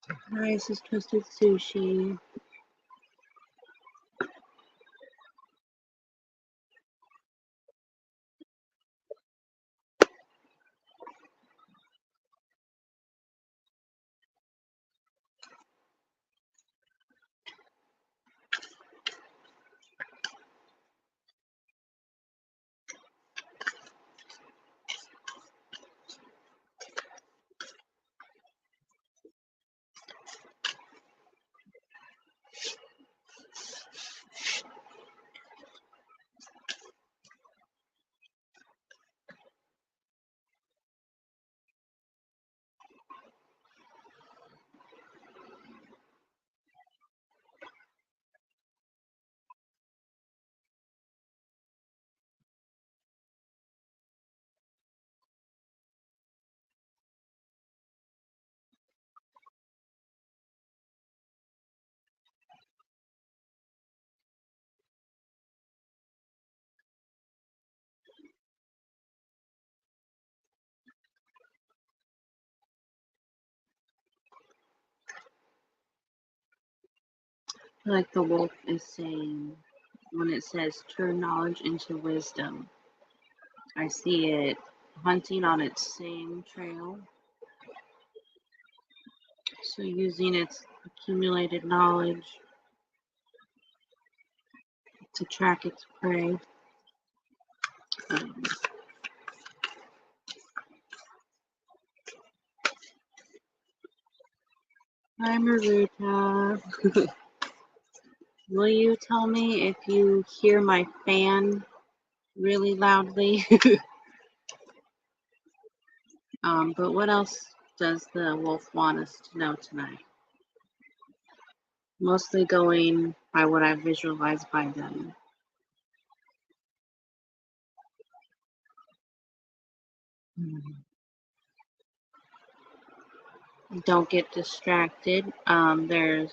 Hi, this is Twisted Sushi. Like the wolf is saying when it says turn knowledge into wisdom. I see it hunting on its same trail. So using its accumulated knowledge to track its prey. Um, Hi Maruta. Will you tell me if you hear my fan really loudly? But what else does the wolf want us to know tonight? Mostly going by what I visualized by them. Don't get distracted. There's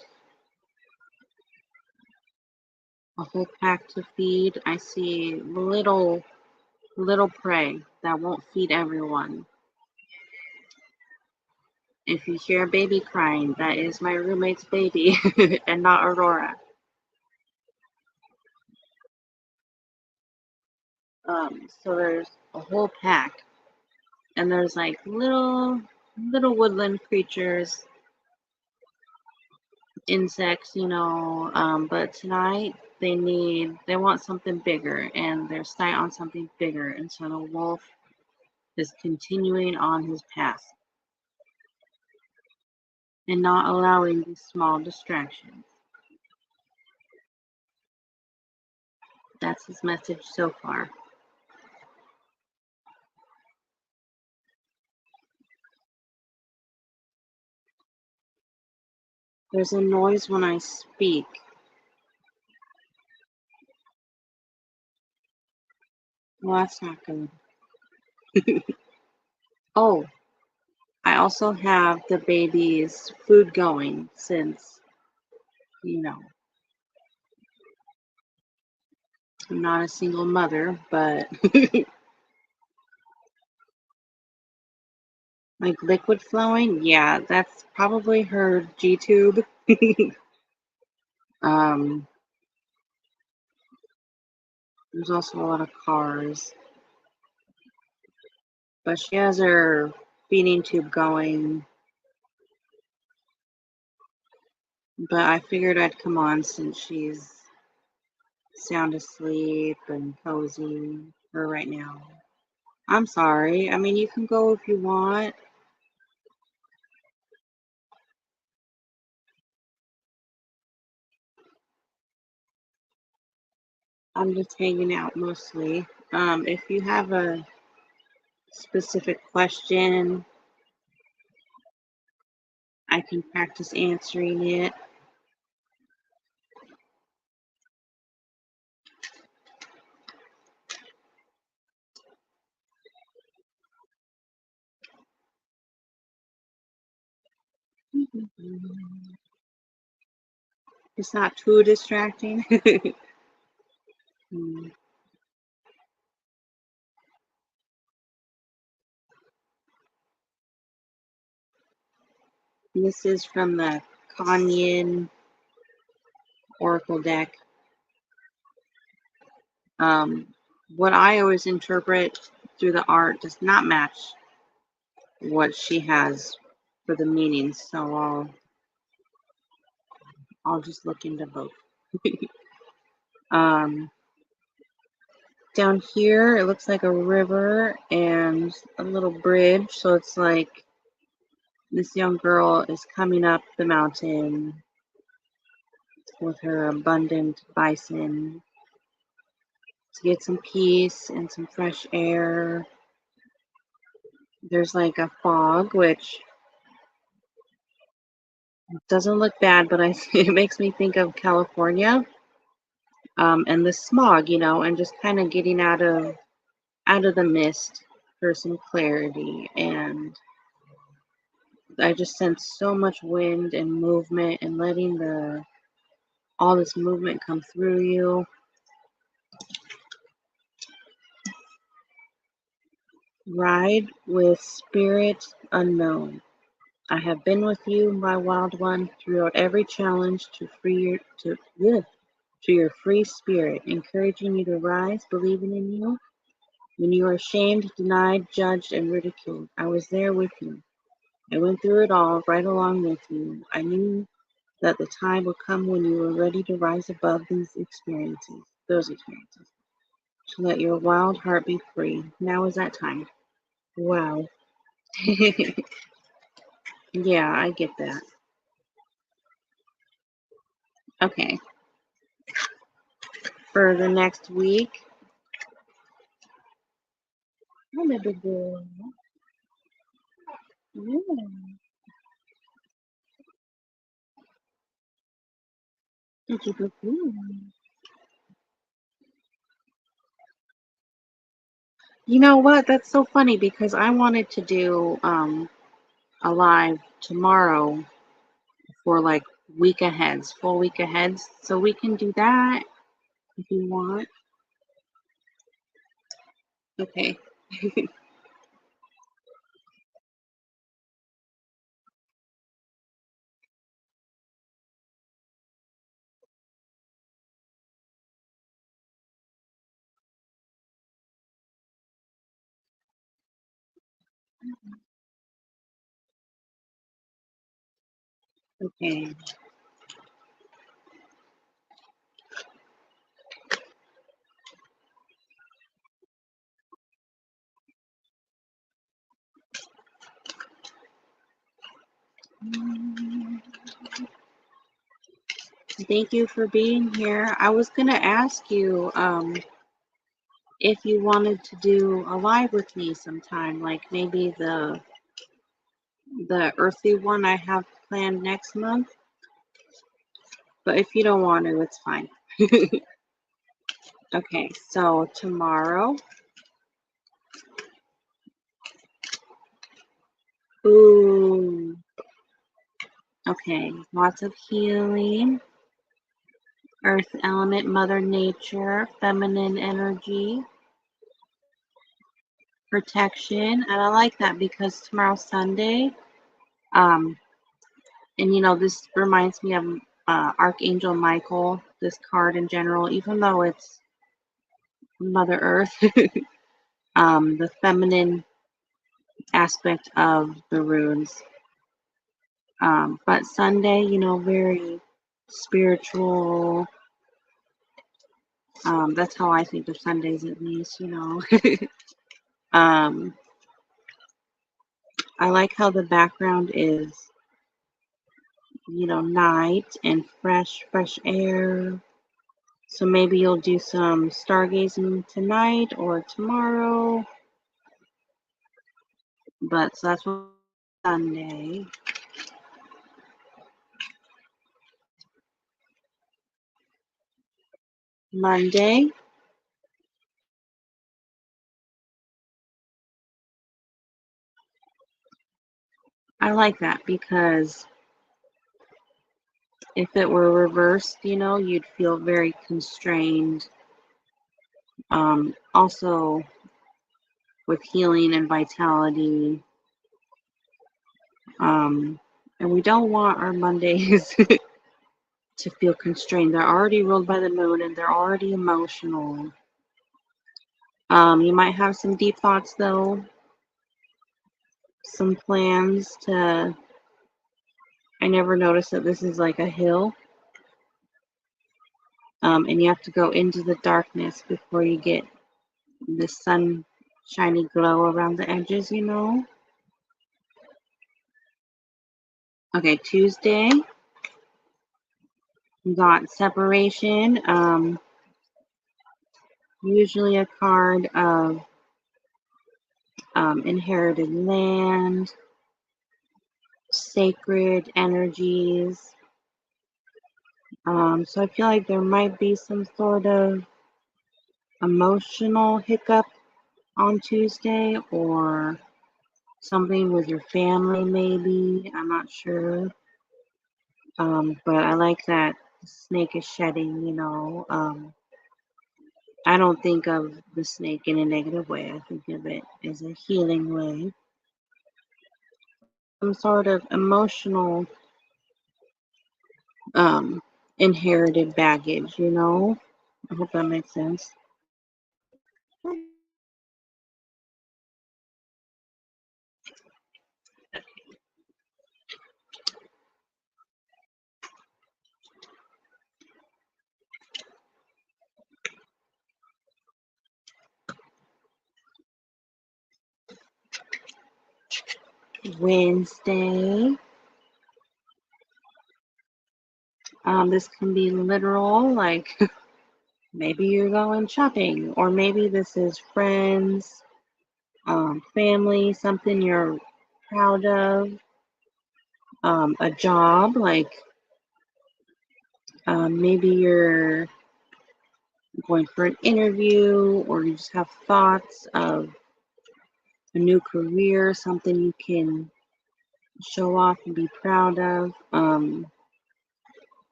a whole pack to feed. I see little prey that won't feed everyone. If you hear a baby crying, that is my roommate's baby and not Aurora. So there's a whole pack, and there's like little woodland creatures, insects, but tonight they want something bigger, and they're sight on something bigger, and so the wolf is continuing on his path and not allowing these small distractions. That's his message so far. There's a noise when I speak. Well, that's not good. Oh, I also have the baby's food going since, you know, I'm not a single mother, but like liquid flowing, yeah, that's probably her G tube. um, there's also a lot of cars, but she has her feeding tube going. But I figured I'd come on since she's sound asleep and cozy for right now. I'm sorry. I mean, you can go if you want. I'm just hanging out mostly. If you have a specific question, I can practice answering it. It's not too distracting. Hmm. This is from the Kanyen Oracle deck. What I always interpret through the art does not match what she has for the meanings, so I'll just look into both. um, Down here, it looks like a river and a little bridge, so it's like this young girl is coming up the mountain with her abundant bison to get some peace and some fresh air. There's like a fog, which doesn't look bad, but it makes me think of California, and the smog, and just kind of getting out of the mist for some clarity. And I just sense so much wind and movement and letting all this movement come through you. Ride with spirit unknown. I have been with you, my wild one, throughout every challenge to your free spirit, encouraging you to rise, believing in you. When you are shamed, denied, judged, and ridiculed, I was there with you. I went through it all, right along with you. I knew that the time would come when you were ready to rise above those experiences, to let your wild heart be free. Now is that time. Wow. Yeah, I get that. Okay. For the next week, I'm a big girl. Yeah. Did you go through? You know what? That's so funny because I wanted to do a live tomorrow for like week aheads, full week aheads. So we can do that if you want. Okay. Okay. Thank you for being here. I was gonna ask you if you wanted to do a live with me sometime, like maybe the earthly one I have planned next month. But if you don't want to, it's fine. Okay, so tomorrow. Ooh. Okay, lots of healing, earth element, mother nature, feminine energy, protection. And I like that because tomorrow's Sunday. Um, and this reminds me of Archangel Michael, this card in general, even though it's Mother Earth, the feminine aspect of the runes. But Sunday, very spiritual. That's how I think of Sundays, at least. um, I like how the background is, night and fresh air. So maybe you'll do some stargazing tonight or tomorrow. But so that's what Sunday. Monday, I like that because if it were reversed, you'd feel very constrained. Also, with healing and vitality, um, And we don't want our Mondays to feel constrained. They're already ruled by the moon and they're already emotional. You might have some deep thoughts though, some plans to. I never noticed that this is like a hill, and you have to go into the darkness before you get the sun shiny glow around the edges, you know. Okay, Tuesday, we got separation. Usually a card of inherited land, sacred energies. So I feel like there might be some sort of emotional hiccup on Tuesday or something with your family, maybe. I'm not sure. But I like that the snake is shedding, you know. I don't think of the snake in a negative way. I think of it as a healing way. Some sort of emotional inherited baggage, you know? I hope that makes sense. Wednesday. This can be literal, like maybe you're going shopping, or maybe this is friends, family, something you're proud of, a job, like maybe you're going for an interview, or you just have thoughts of a new career, something you can show off and be proud of.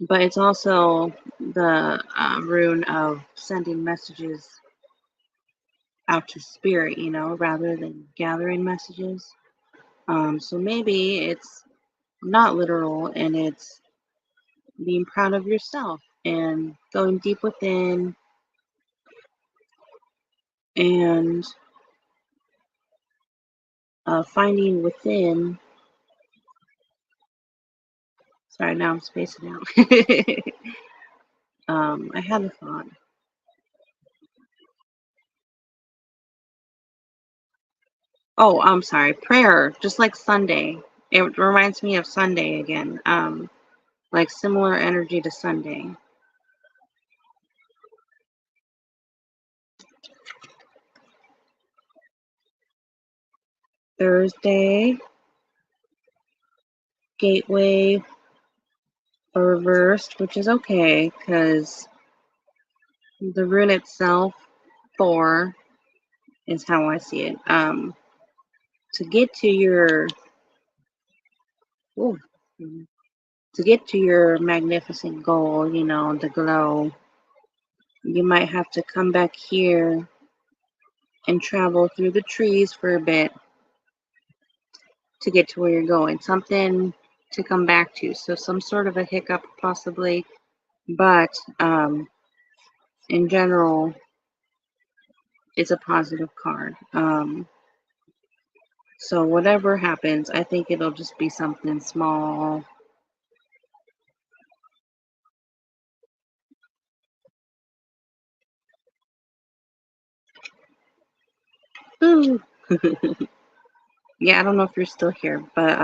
But it's also the rune of sending messages out to spirit, you know, rather than gathering messages. So maybe it's not literal and it's being proud of yourself and going deep within and finding within. Sorry, now I'm spacing out. I had a thought. Oh, I'm sorry. Prayer, just like Sunday. It reminds me of Sunday again. Like similar energy to Sunday. Thursday, gateway or reversed, which is okay because the rune itself, four, is how I see it. To get to your ooh, to get to your magnificent goal, you know, the glow, you might have to come back here and travel through the trees for a bit to get to where you're going. Something to come back to. So some sort of a hiccup possibly, but in general, it's a positive card. So whatever happens, I think it'll just be something small. Ooh. Yeah, I don't know if you're still here, but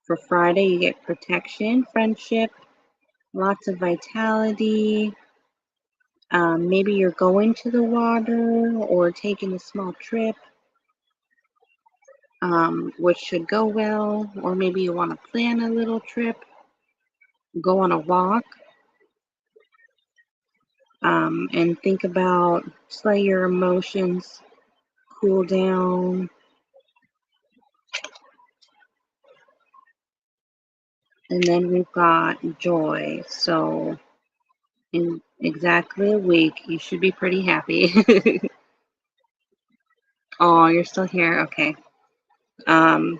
for Friday, you get protection, friendship, lots of vitality. Maybe you're going to the water or taking a small trip, which should go well. Or maybe you want to plan a little trip, go on a walk, and think about, just let your emotions cool down. And then we've got joy. So in exactly a week, you should be pretty happy. Oh, you're still here? Okay. Um,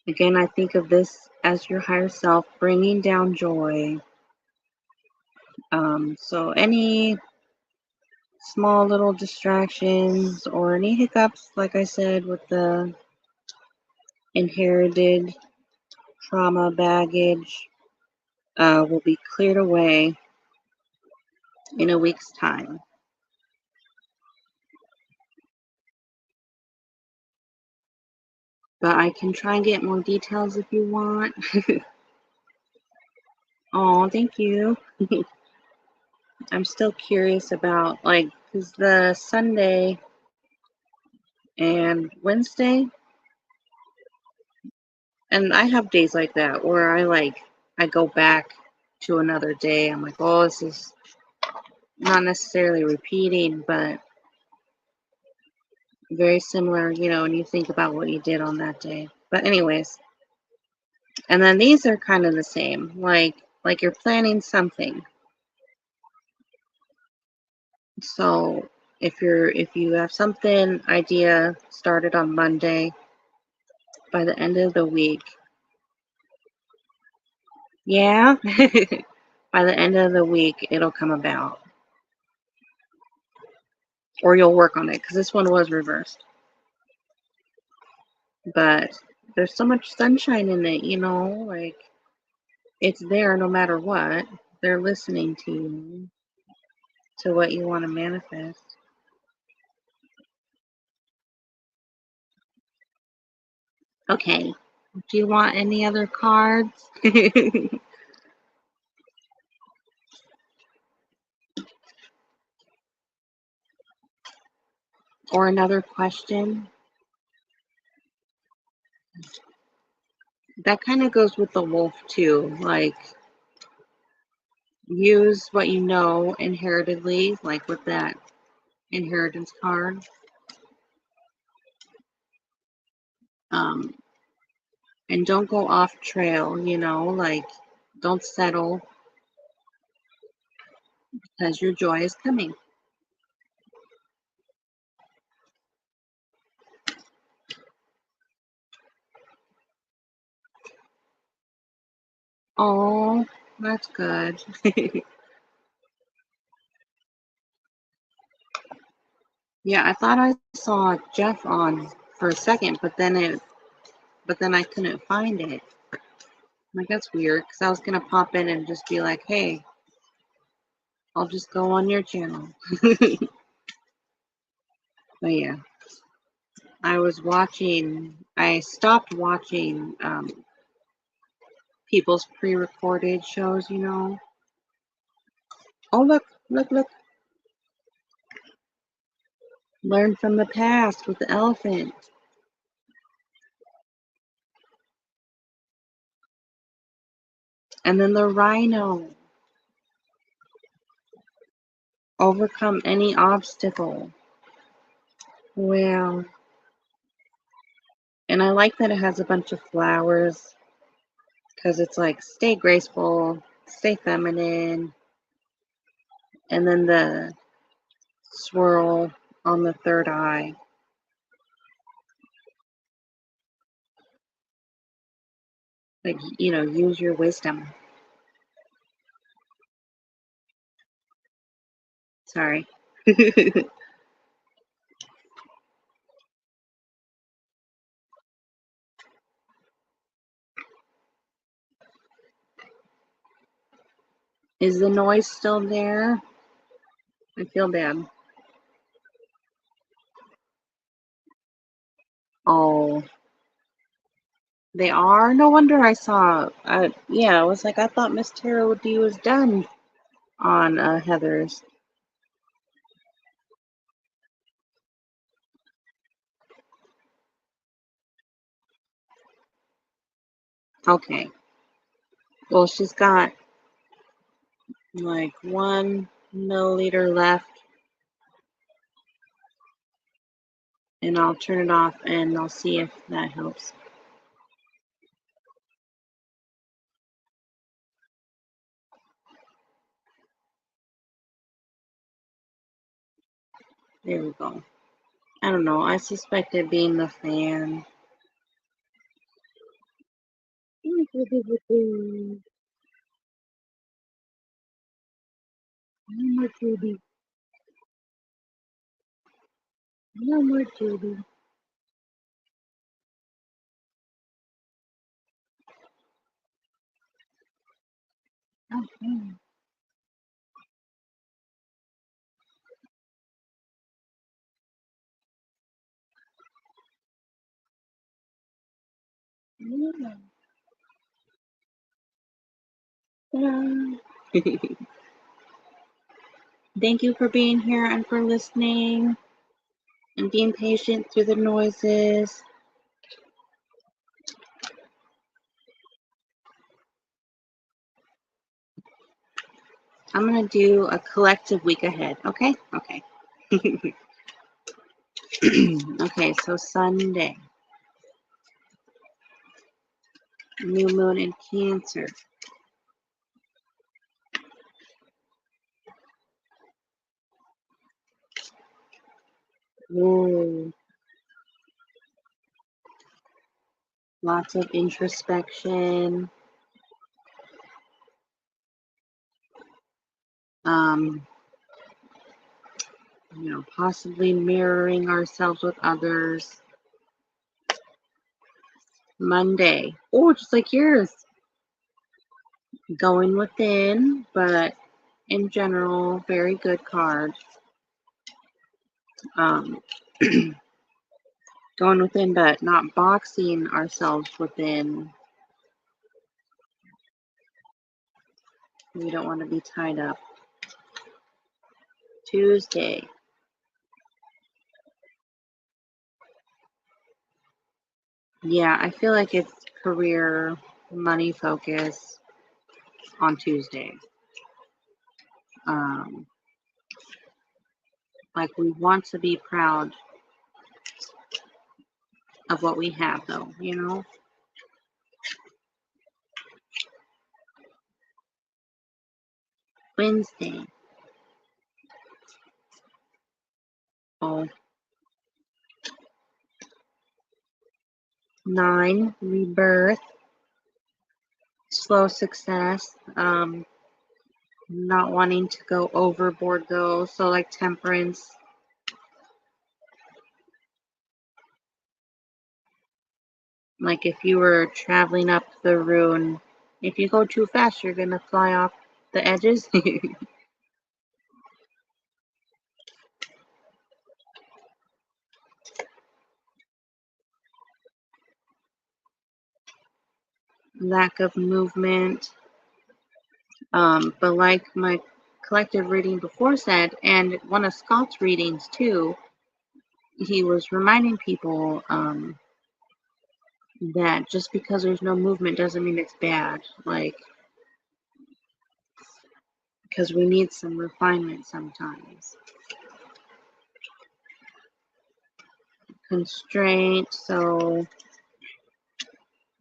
Again, I think of this as your higher self bringing down joy. So any small little distractions or any hiccups, like I said, with the inherited trauma baggage, will be cleared away in a week's time. But I can try and get more details if you want. Oh, thank you. I'm still curious about, like, because the Sunday and Wednesday, and I have days like that where I go back to another day. I'm like, oh, this is not necessarily repeating, but very similar, when you think about what you did on that day. But anyways, and then these are kind of the same, like you're planning something. So if you have something idea started on Monday, by the end of the week, yeah, by the end of the week it'll come about, or you'll work on it because this one was reversed. But there's so much sunshine in it, like it's there no matter what. They're listening to you, to what you want to manifest. Okay. Do you want any other cards? Or another question? That kind of goes with the wolf too. Like, use what you know inheritedly, like with that inheritance card. Um, and don't go off trail, like don't settle because your joy is coming. Oh, that's good. Yeah, I thought I saw Jeff on for a second, but then I couldn't find it. Like, that's weird because I was gonna pop in and just be like, hey, I'll just go on your channel. But yeah, I stopped watching people's pre-recorded shows. Oh, look, look, look. Learn from the past with the elephant. And then the rhino. Overcome any obstacle. Wow. And I like that it has a bunch of flowers because it's like stay graceful, stay feminine, and then the swirl on the third eye. Like, use your wisdom. Sorry. Is the noise still there? I feel bad. Oh, they are? No wonder I saw. Yeah, I was like, I thought Miss Tara D was done on Heather's. Okay. Well, she's got like 1 milliliter left, and I'll turn it off and I'll see if that helps. There we go. I don't know. I suspect it being the fan. No more Judy. No more Judy. Okay. Yeah. Ta-da. Thank you for being here and for listening and being patient through the noises. I'm going to do a collective week ahead. Okay? Okay. Okay, so Sunday, new moon in Cancer. Ooh, lots of introspection. Um, possibly mirroring ourselves with others. Monday, oh, just like yours, going within, but in general, very good card. Um, going within, but not boxing ourselves within. We don't want to be tied up. Tuesday, yeah, I feel like it's career money focus on Tuesday. Um, like we want to be proud of what we have, though. Wednesday, oh, 9, rebirth, slow success. Not wanting to go overboard though, so like temperance. Like if you were traveling up the rune, if you go too fast, you're gonna fly off the edges. Lack of movement. But like my collective reading before said, and one of Scott's readings too, he was reminding people that just because there's no movement doesn't mean it's bad. Like, because we need some refinement sometimes. Constraint, so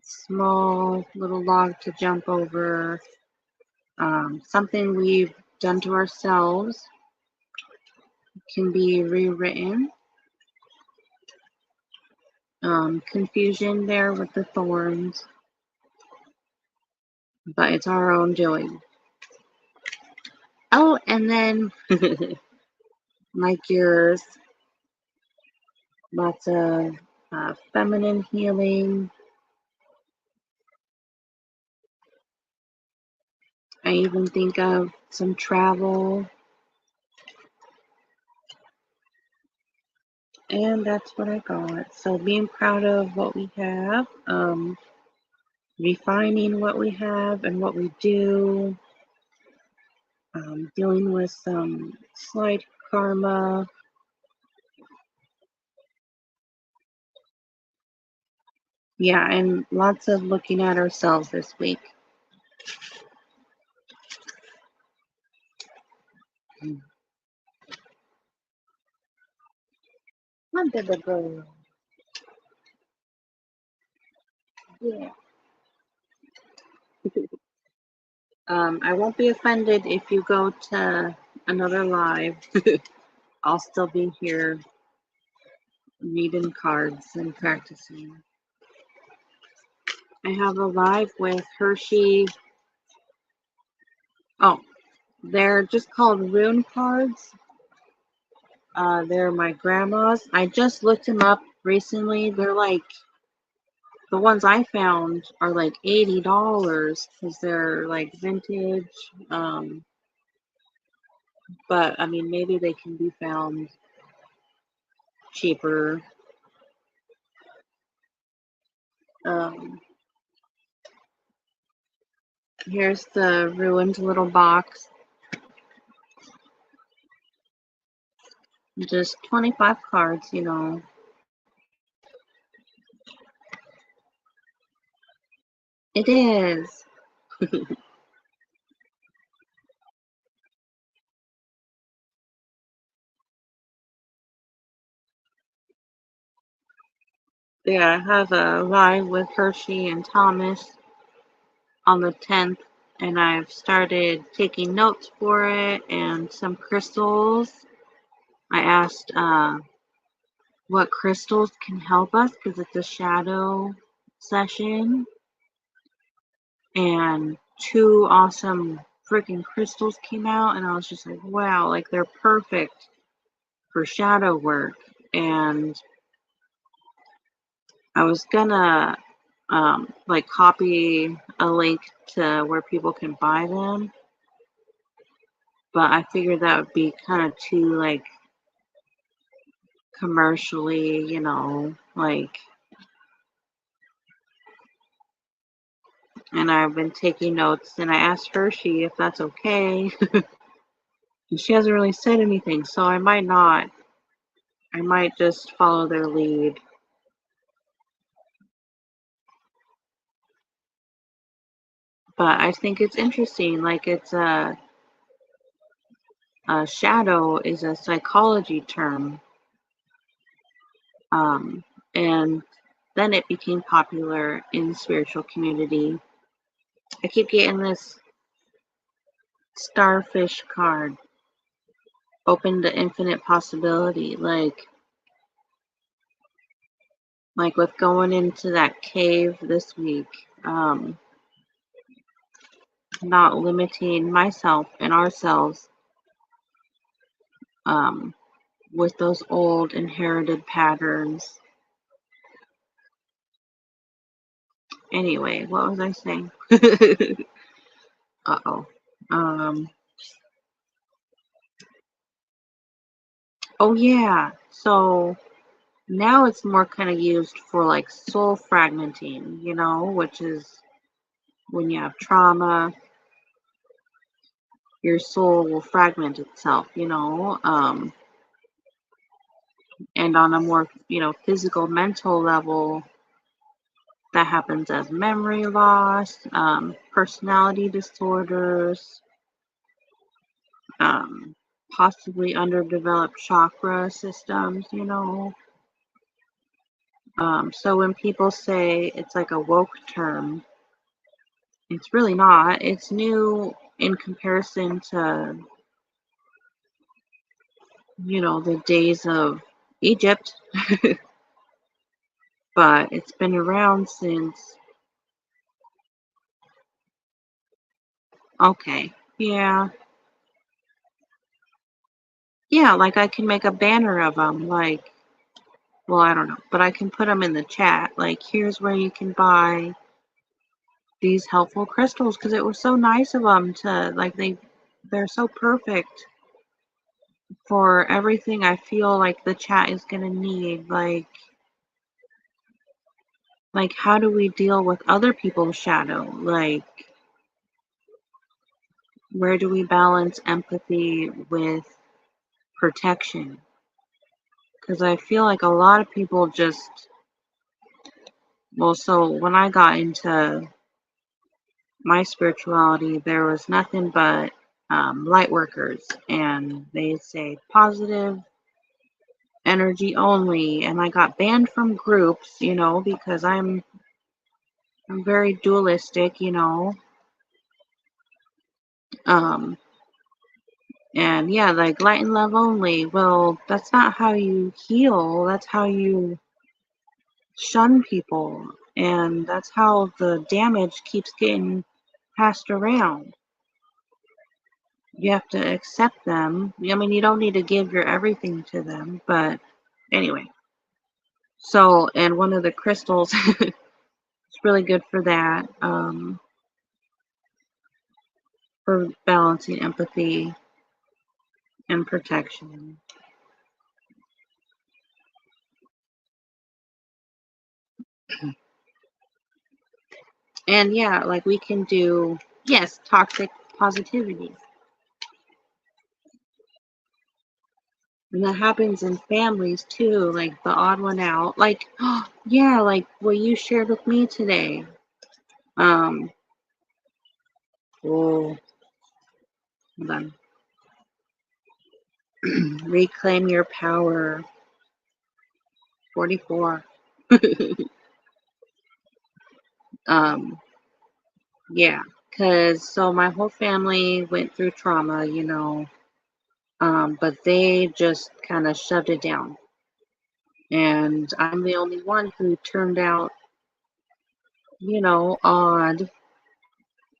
small little log to jump over. Something we've done to ourselves can be rewritten. Confusion there with the thorns, but it's our own doing. Oh, and then like yours, lots of feminine healing. I even think of some travel. And that's what I got. So being proud of what we have, refining what we have and what we do, dealing with some slight karma. Yeah, and lots of looking at ourselves this week. Yeah. I won't be offended if you go to another live. I'll still be here reading cards and practicing. I have a live with Hershey. Oh, they're just called rune cards. They're my grandma's. I just looked them up recently. They're like, the ones I found are like $80 because they're like vintage. But I mean, maybe they can be found cheaper. Um, Here's the ruined little box. Just 25 cards, you know. It is. Yeah, I have a live with Hershey and Thomas on the 10th, and I've started taking notes for it and some crystals. I asked what crystals can help us because it's a shadow session, and two awesome freaking crystals came out, and I was just like, wow, like they're perfect for shadow work. And I was gonna like copy a link to where people can buy them, but I figured that would be kind of too like commercially, you know, like. And I've been taking notes, and I asked Hershey if that's okay. And she hasn't really said anything, so I might not. I might just follow their lead. But I think it's interesting. Like it's a shadow is a psychology term, um, and then it became popular in the spiritual community. I keep getting this starfish card, open to infinite possibility. Like with going into that cave this week, not limiting myself and ourselves um, with those old inherited patterns. Anyway, what was I saying? Uh-oh. Um, oh yeah. So now it's more kind of used for like soul fragmenting, you know, which is when you have trauma, your soul will fragment itself, you know, and on a more, you know, physical, mental level, that happens as memory loss, personality disorders, um, possibly underdeveloped chakra systems, you know. So when people say it's like a woke term, it's really not. It's new in comparison to, you know, the days of Egypt, but it's been around since, okay, yeah. Yeah, like I can make a banner of them, like, well, I don't know, but I can put them in the chat. Like, here's where you can buy these helpful crystals because it was so nice of them to, like, they're so perfect for everything I feel like the chat is gonna need. Like how do we deal with other people's shadow? Like, where do we balance empathy with protection? Because I feel like a lot of people just, well, so when I got into my spirituality, there was nothing but light workers, and they say positive energy only. And I got banned from groups, you know, because I'm very dualistic, you know. Um, And yeah, like light and love only. Well, that's not how you heal. That's how you shun people. And that's how the damage keeps getting passed around. You have to accept them. I mean, you don't need to give your everything to them, but anyway. So, and one of the crystals is really good for that, for balancing empathy and protection. And yeah, like we can do, yes, toxic positivity. And that happens in families too, like the odd one out. Like, yeah, like what you shared with me today. Um, oh, hold on. Reclaim your power. 44. um, yeah, because so my whole family went through trauma, but they just kind of shoved it down. And I'm the only one who turned out, odd.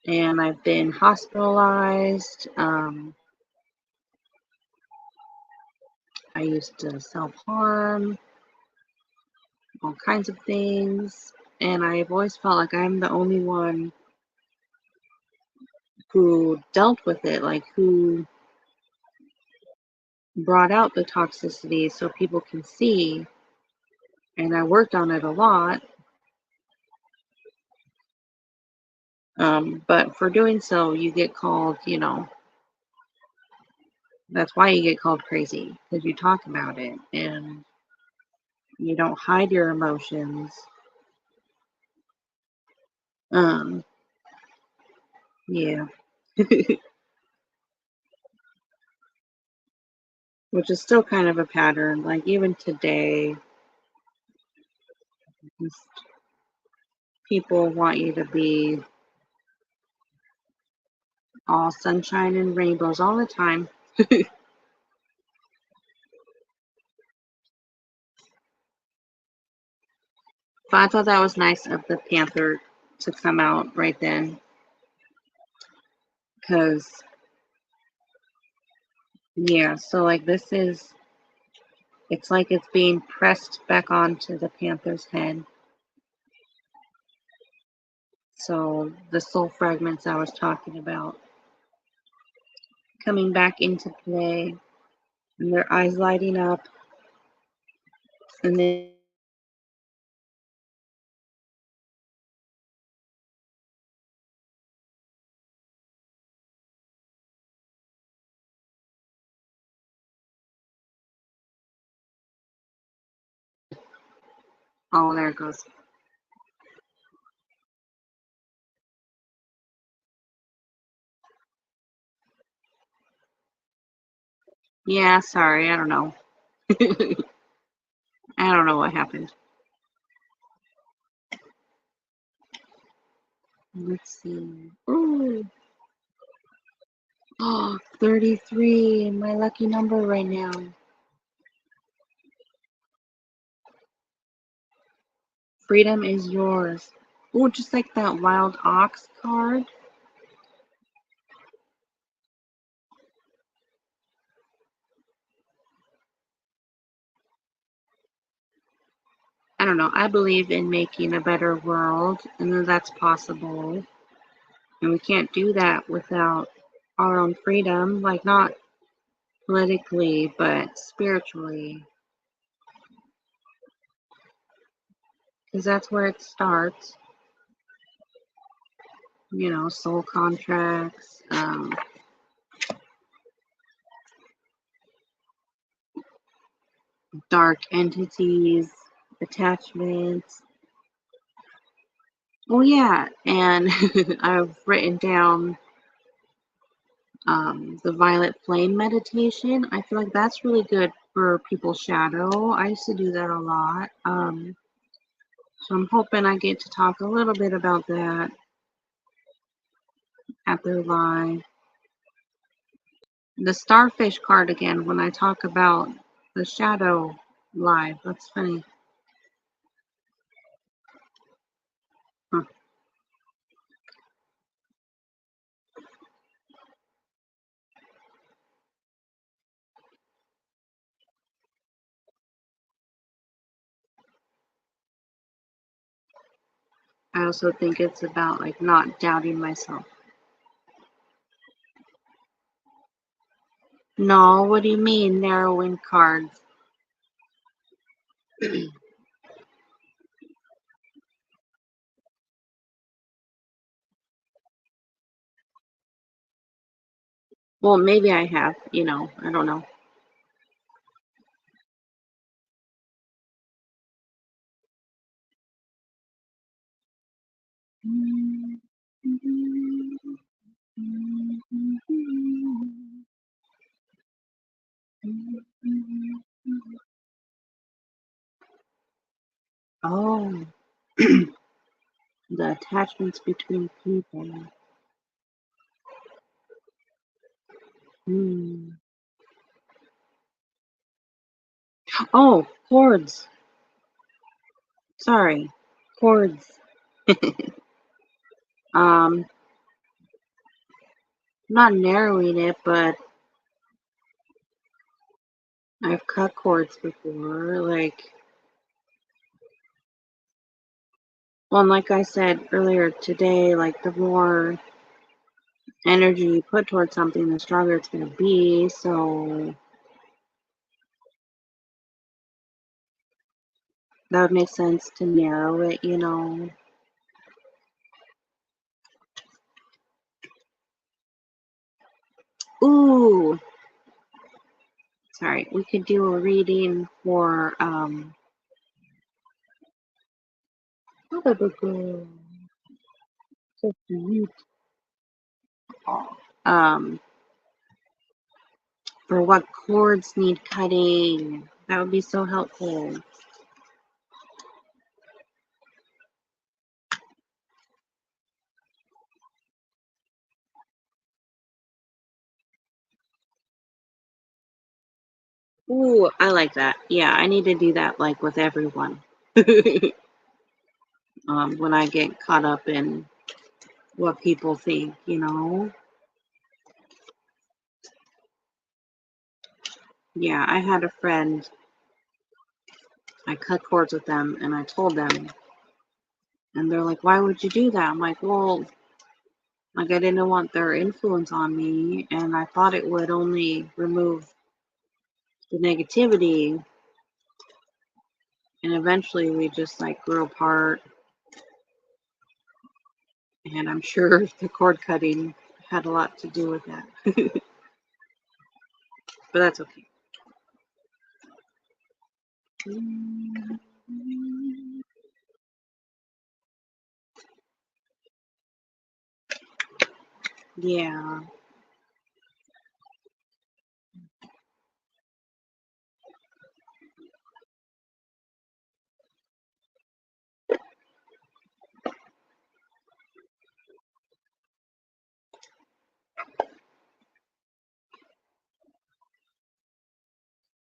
And I've been hospitalized. I used to self harm, all kinds of things. And I've always felt like I'm the only one who dealt with it, like who brought out the toxicity so people can see. And I worked on it a lot. But for doing so, you get called, that's why you get called crazy, because you talk about it and you don't hide your emotions. Um, yeah. Which is still kind of a pattern. Like even today, people want you to be all sunshine and rainbows all the time. But I thought that was nice of the Panther to come out right then, because yeah, so like it's like it's being pressed back onto the Panther's head. So the soul fragments I was talking about coming back into play, and their eyes lighting up, and then oh, there it goes. Yeah, sorry, I don't know. I don't know what happened. Let's see. Ooh. Oh, 33, my lucky number right now. Freedom is yours. Oh, just like that wild ox card. I don't know. I believe in making a better world, and that that's possible. And we can't do that without our own freedom, like not politically, but spiritually, because that's where it starts. Soul contracts, dark entities, attachments. Oh, yeah. And I've written down the violet flame meditation. I feel like that's really good for people's shadow. I used to do that a lot. So I'm hoping I get to talk a little bit about that at their live. The starfish card again when I talk about the shadow live. That's funny. Huh. I also think it's about like not doubting myself. No, what do you mean narrowing cards? Well, maybe I have, I don't know. Oh, the attachments between people. Hmm. Oh, chords. Sorry, chords. Um, not narrowing it, but I've cut cords before. Well, and like I said earlier today, like the more energy you put towards something, the stronger it's going to be. So that would make sense to narrow it. Ooh, sorry. We could do a reading for so cute. um for what cords need cutting. That would be so helpful. Ooh, I like that. Yeah, I need to do that like with everyone. When I get caught up in what people think. Yeah, I had a friend, I cut cords with them and I told them, and they're like, why would you do that? I'm like, well, like I didn't want their influence on me, and I thought it would only remove the negativity, and eventually we just like grew apart, and I'm sure the cord cutting had a lot to do with that. But that's okay. Yeah,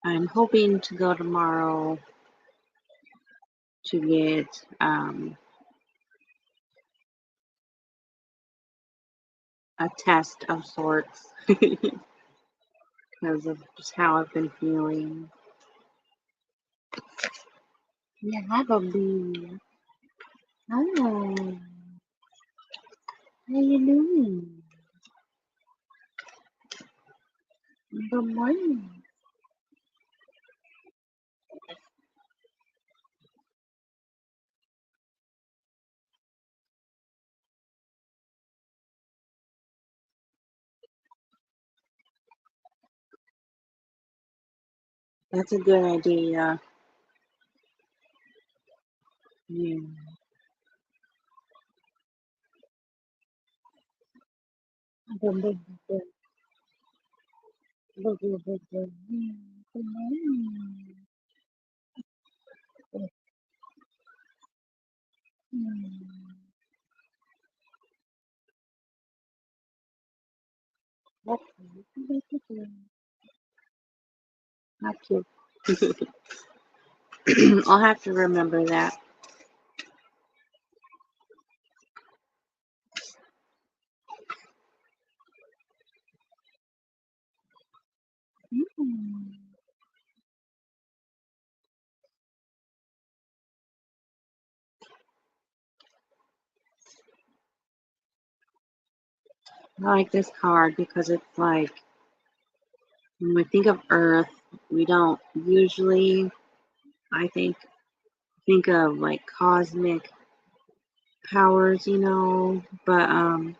I'm hoping to go tomorrow to get a test of sorts because of just how I've been feeling. Yeah, hi, Bobby. Hello. How you doing? Good morning. That's a good idea. Yeah. Good morning. Not cute. I'll have to remember that. Mm. I like this card because it's like when we think of Earth, we don't usually, I think of like cosmic powers, but I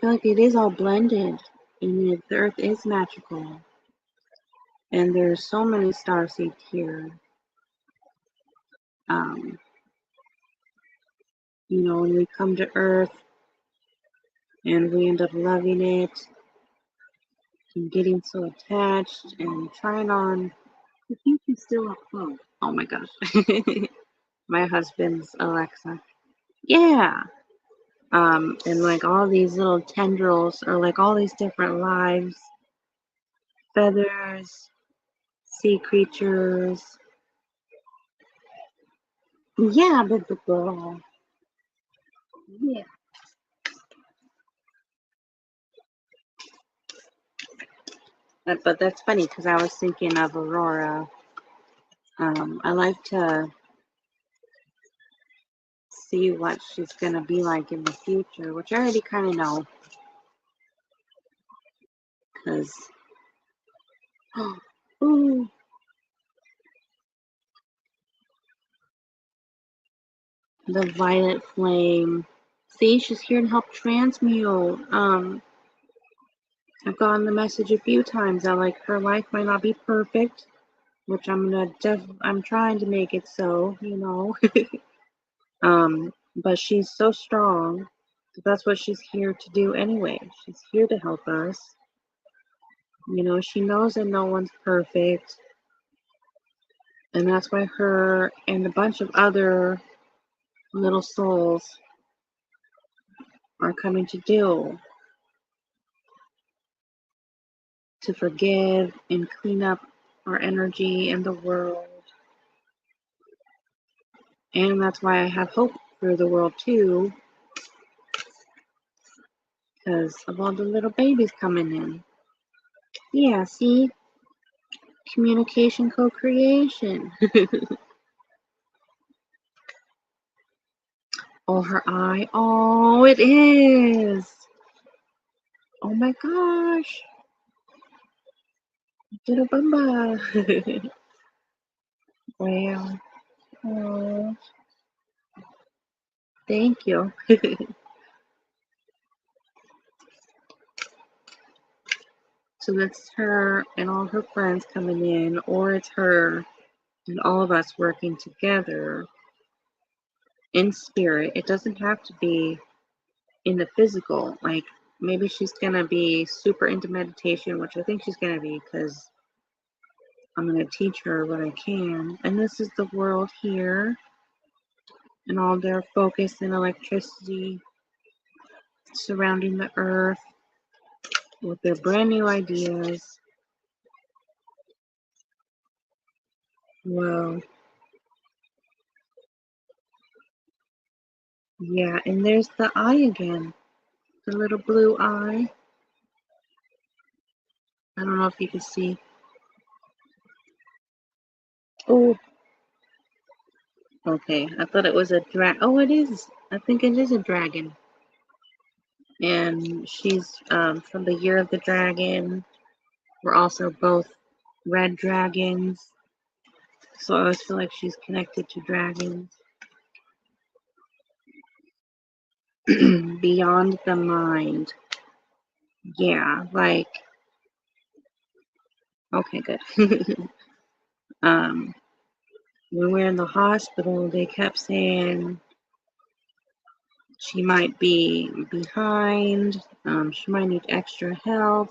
feel like it is all blended, and the Earth is magical, and there's so many starseeds here. Um, when we come to Earth and we end up loving it and getting so attached and trying on. I think he's still up close. Oh my gosh. My husband's Alexa. Yeah. And like all these little tendrils or like all these different lives, feathers, sea creatures. Yeah, but girl. Yeah. But that's funny because I was thinking of Aurora. I like to see what she's gonna be like in the future, which I already kind of know because ooh, the violet flame. See, she's here to help transmute. I've gotten the message a few times that like her life might not be perfect, which I'm trying to make it so. But she's so strong. That's what she's here to do anyway. She's here to help us. She knows that no one's perfect, and that's why her and a bunch of other little souls are coming to forgive and clean up our energy in the world. And that's why I have hope for the world too, because of all the little babies coming in. Yeah, see? Communication co-creation. Oh, her eye. Oh, it is. Oh my gosh. Little Bumba. Wow. Oh, thank you. So that's her and all her friends coming in, or it's her and all of us working together in spirit. It doesn't have to be in the physical. Like maybe she's gonna be super into meditation, which I think she's gonna be because I'm gonna teach her what I can. And this is the world here and all their focus and electricity surrounding the earth with their brand new ideas. Well, yeah, and there's the eye again, the little blue eye. I don't know if you can see. Oh, okay. I thought it was a Oh, it is. I think it is a dragon. And she's from the Year of the Dragon. We're also both red dragons. So I always feel like she's connected to dragons. Beyond the mind. Yeah, like, okay, good. um, when we were in the hospital, they kept saying she might be behind, she might need extra help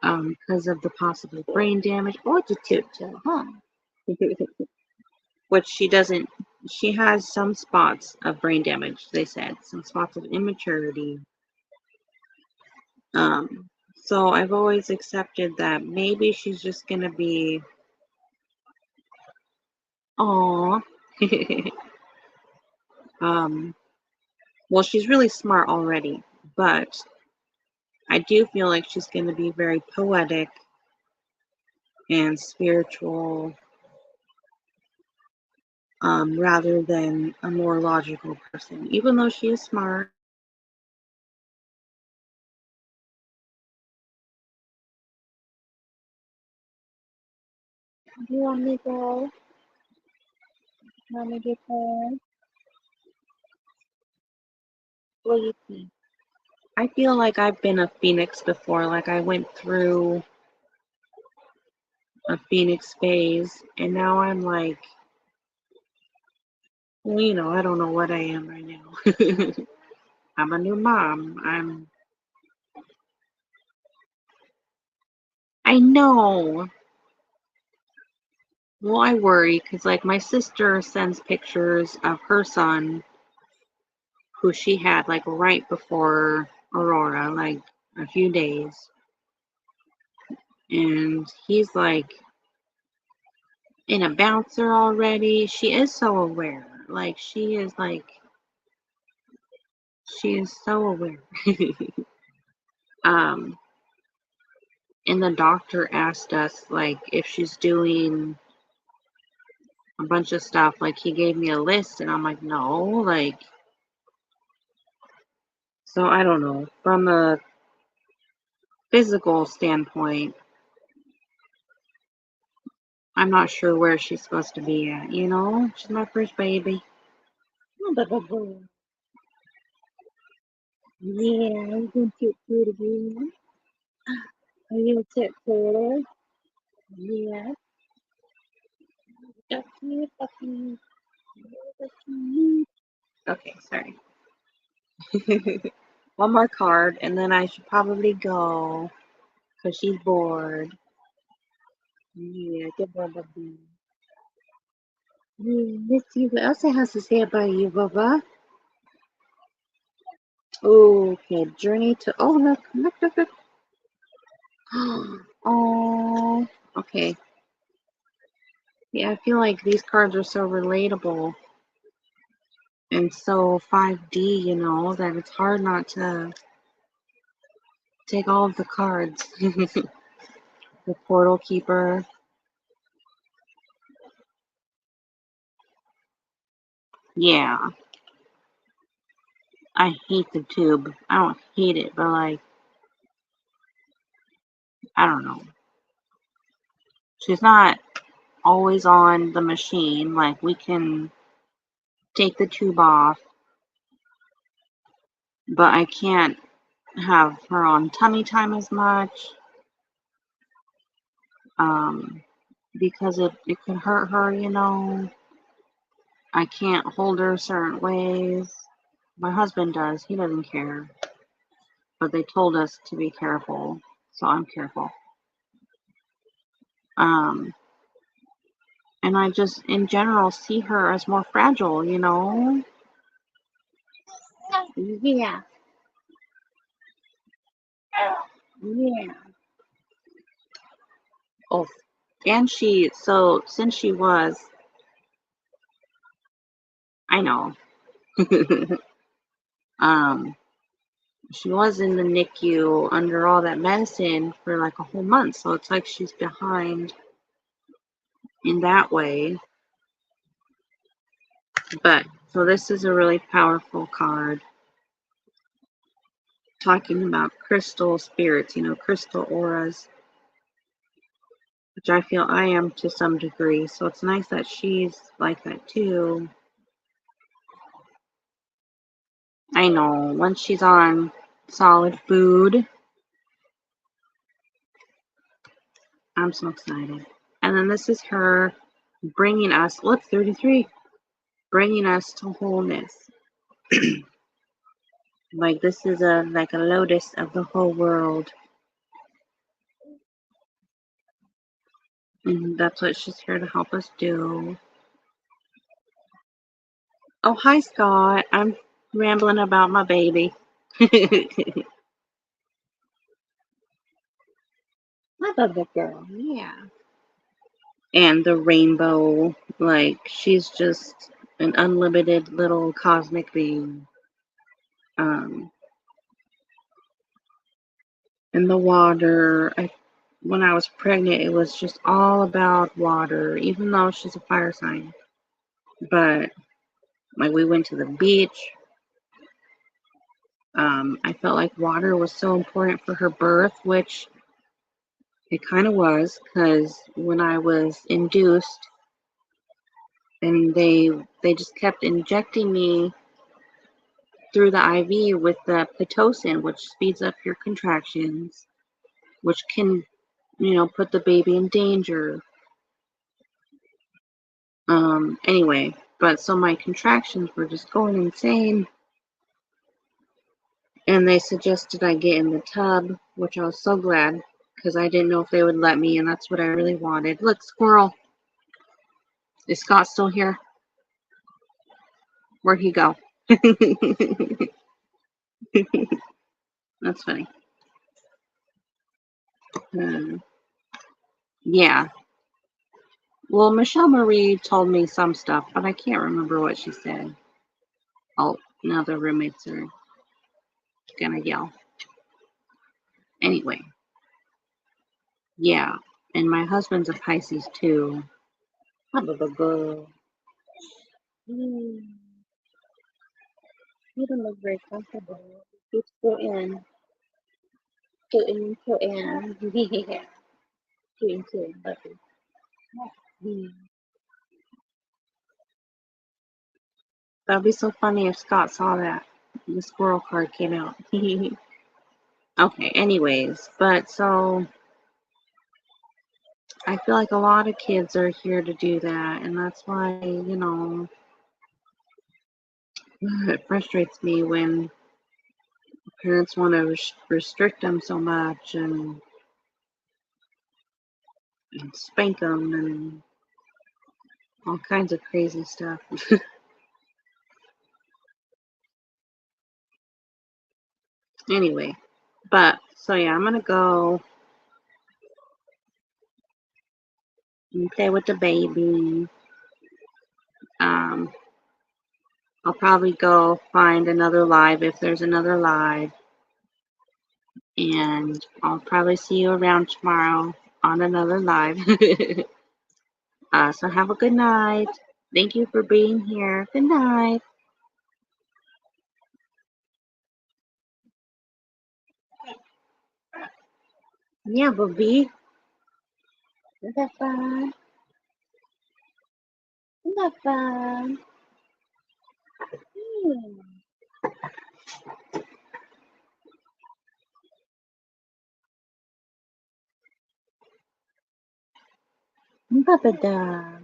because of the possible brain damage or huh? Which she has some spots of brain damage, they said, some spots of immaturity. Um, so I've always accepted that maybe she's just gonna be, aw. um, well, she's really smart already, but I do feel like she's gonna be very poetic and spiritual, rather than a more logical person, even though she is smart. Do you want me to go? Want me to get there? What do you think? I feel like I've been a phoenix before. Like I went through a phoenix phase, and now I'm like, well, I don't know what I am right now. I'm a new mom. I know. Well, I worry because, like, my sister sends pictures of her son, who she had, like, right before Aurora, like, a few days. And he's, like, in a bouncer already. She is so aware. Like, she is so aware. um, and the doctor asked us, like, if she's doing a bunch of stuff. Like, he gave me a list, and I'm like, no. Like, so I don't know. From a physical standpoint, I'm not sure where she's supposed to be at. She's my first baby. Yeah, I'm going to do it again. Are you going to take photos? Yeah. Ducky, ducky, ducky. Okay, sorry. One more card, and then I should probably go because she's bored. Yeah, get Bubba B. Yeah, let's see what else it has to say about you, Bubba. Okay, journey to. Oh, look, look, look, look. Oh, okay. Yeah, I feel like these cards are so relatable and so 5D, that it's hard not to take all of the cards. The Portal Keeper. Yeah, I hate the tube. I don't hate it, but like, I don't know. She's not always on the machine. Like, we can take the tube off, but I can't have her on tummy time as much, um, because it could hurt her. I can't hold her certain ways. My husband does. He doesn't care. But they told us to be careful, so I'm careful. Um, and I just, in general, see her as more fragile. Yeah. Yeah. Oh, and since she was, I know, um, she was in the NICU under all that medicine for like a whole month. So it's like she's behind in that way. But so this is a really powerful card talking about crystal spirits, crystal auras, which I feel I am to some degree. So it's nice that she's like that too. I know, once she's on solid food, I'm so excited. And then this is her bringing us, look, 33, bringing us to wholeness. Like, this is like a lotus of the whole world. And that's what she's here to help us do. Oh, hi, Scott. I'm rambling about my baby. I love the girl. Yeah. And the rainbow, like, she's just an unlimited little cosmic being. Um, and the water, when I was pregnant, it was just all about water, even though she's a fire sign. But, like, we went to the beach. I felt like water was so important for her birth, which it kind of was, because when I was induced, and they just kept injecting me through the IV with the Pitocin, which speeds up your contractions, which can, put the baby in danger. Anyway, but so my contractions were just going insane, and they suggested I get in the tub, which I was so glad because I didn't know if they would let me, and that's what I really wanted. Look, squirrel. Is Scott still here? Where'd he go? That's funny. Uh, yeah. Well, Michelle Marie told me some stuff, but I can't remember what she said. Oh, now the roommates are gonna yell. Anyway, yeah. And my husband's a Pisces too. Blah, blah, blah, blah. You don't look very comfortable. Just go in. Go in, go in. Yeah. Go in, go in. Okay. That'd be so funny if Scott saw that. The squirrel card came out. Okay, anyways, but so I feel like a lot of kids are here to do that, and that's why, it frustrates me when parents want to restrict them so much and spank them and all kinds of crazy stuff. Anyway, but so yeah, I'm gonna go and play with the baby. Um, I'll probably go find another live if there's another live, and I'll probably see you around tomorrow on another live. So have a good night. Thank you for being here. Good night. Yeah, Bobby. Is that fun? Is that fun? Baba da.